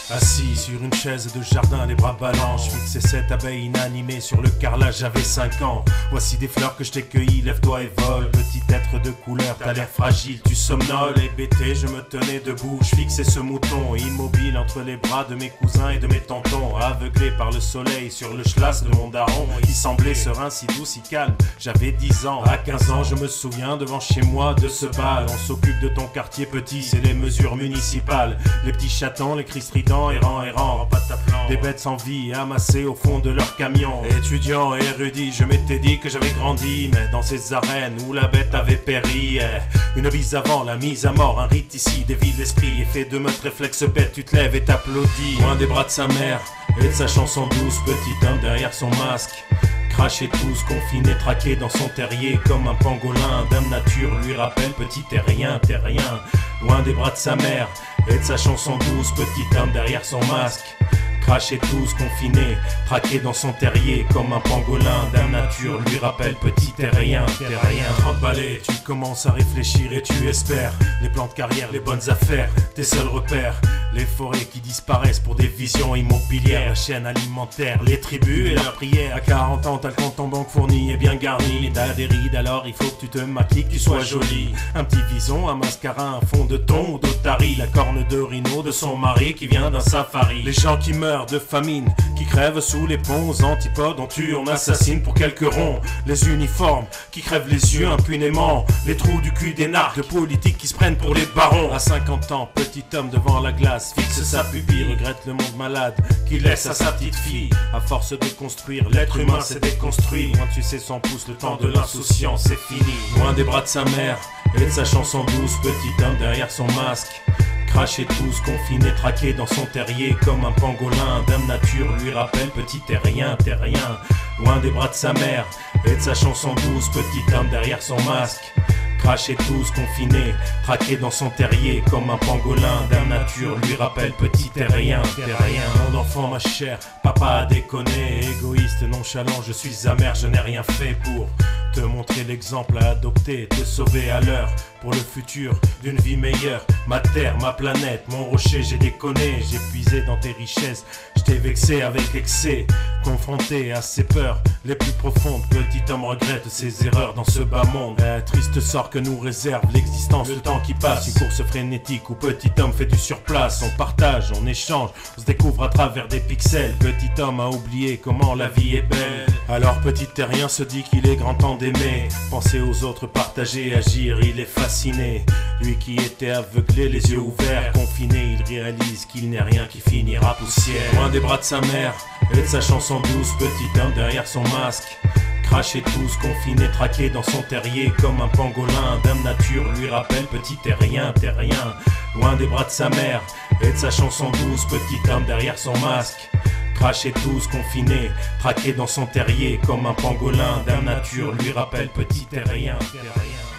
Assis sur une chaise de jardin, les bras ballants, je fixais cette abeille inanimée sur le carrelage, j'avais 5 ans. Voici des fleurs que je t'ai cueillies, lève-toi et vole. Petit être de couleur, t'as l'air fragile, tu somnoles. Hébété, je me tenais debout, je fixais ce mouton, immobile entre les bras de mes cousins et de mes tontons. Aveuglé par le soleil sur le schlass de mon daron, il semblait serein, si doux, si calme. J'avais 10 ans, à 15 ans, je me souviens devant chez moi de ce bal. On s'occupe de ton quartier petit, c'est les mesures municipales. Les petits chatons, les cris stridents, errant, des bêtes sans vie amassées au fond de leur camion. Étudiant et érudit, je m'étais dit que j'avais grandi, mais dans ces arènes où la bête avait péri, une bise avant la mise à mort, un rite ici dévie l'esprit, effet de meute, réflexe bête, tu te lèves et t'applaudis. Loin des bras de sa mère et de sa chanson douce, petit homme derrière son masque, craché tous, confiné, traqué dans son terrier comme un pangolin. Dame nature lui rappelle, petit t'es rien, t'es rien. Loin des bras de sa mère et de sa chanson douce, petit homme derrière son masque, craché tous, confiné, traqué dans son terrier comme un pangolin. Dame nature lui rappelle, petit t'es rien, t'es rien. 30 balais, tu commences à réfléchir et tu espères les plans de carrière, les bonnes affaires, tes seuls repères. Les forêts qui disparaissent pour des visions immobilières, la chaîne alimentaire, les tribus et la prière. À 40 ans, t'as le compte en banque fourni et bien garni. T'as des rides, alors il faut que tu te maquilles, que tu sois jolie. Un petit vison, un mascara, un fond de thon ou d'otarie, la corne de rhino de son mari qui vient d'un safari. Les gens qui meurent de famine, qui crèvent sous les ponts, aux antipodes, on tue, on assassine pour quelques ronds. Les uniformes qui crèvent les yeux impunément, les trous du cul des narcs, de politiques qui se prennent pour les barons. À 50 ans, petit homme devant la glace, fixe sa pupille, regrette le monde malade qu'il laisse à sa petite fille. À force de construire, l'être humain s'est déconstruit. Loin de sucer son pouce, le temps de l'insouciance est fini. Loin des bras de sa mère et de sa chanson douce, petit homme derrière son masque, craché tous, confiné, traqué dans son terrier comme un pangolin. Dame nature lui rappelle, petit t'es rien, t'es rien. Loin des bras de sa mère et de sa chanson douce, petit homme derrière son masque, craché tous, confiné, traqué dans son terrier comme un pangolin. Dame nature lui rappelle, petit t'es rien, t'es rien. Mon enfant, ma chère, papa a déconné, égoïste, nonchalant, je suis amer, je n'ai rien fait pour te montrer l'exemple à adopter, te sauver à l'heure pour le futur d'une vie meilleure. Ma terre, ma planète, mon rocher, j'ai déconné, j'ai puisé dans tes richesses, je t'ai vexé avec excès, confronté à ses peurs les plus profondes. Petit homme regrette ses erreurs dans ce bas monde. Triste sort que nous réserve l'existence, le temps qui passe, une course frénétique où petit homme fait du surplace. On partage, on échange, on se découvre à travers des pixels. Petit homme a oublié comment la vie est belle. Alors petit terrien se dit qu'il est grand temps d'aimer, penser aux autres, partager, agir, il est fasciné. Lui qui était aveuglé, les yeux ouverts, confiné, il réalise qu'il n'est rien qui finira poussière. Loin des bras de sa mère et de sa chanson douce, petit homme derrière son masque, craché tous, confiné, traqué dans son terrier comme un pangolin. Dame nature lui rappelle, petit t'es rien, t'es rien. Loin des bras de sa mère et de sa chanson douce, petit homme derrière son masque, craché tous, confiné, traqué dans son terrier comme un pangolin. Dame nature lui rappelle, petit t'es rien, t'es rien.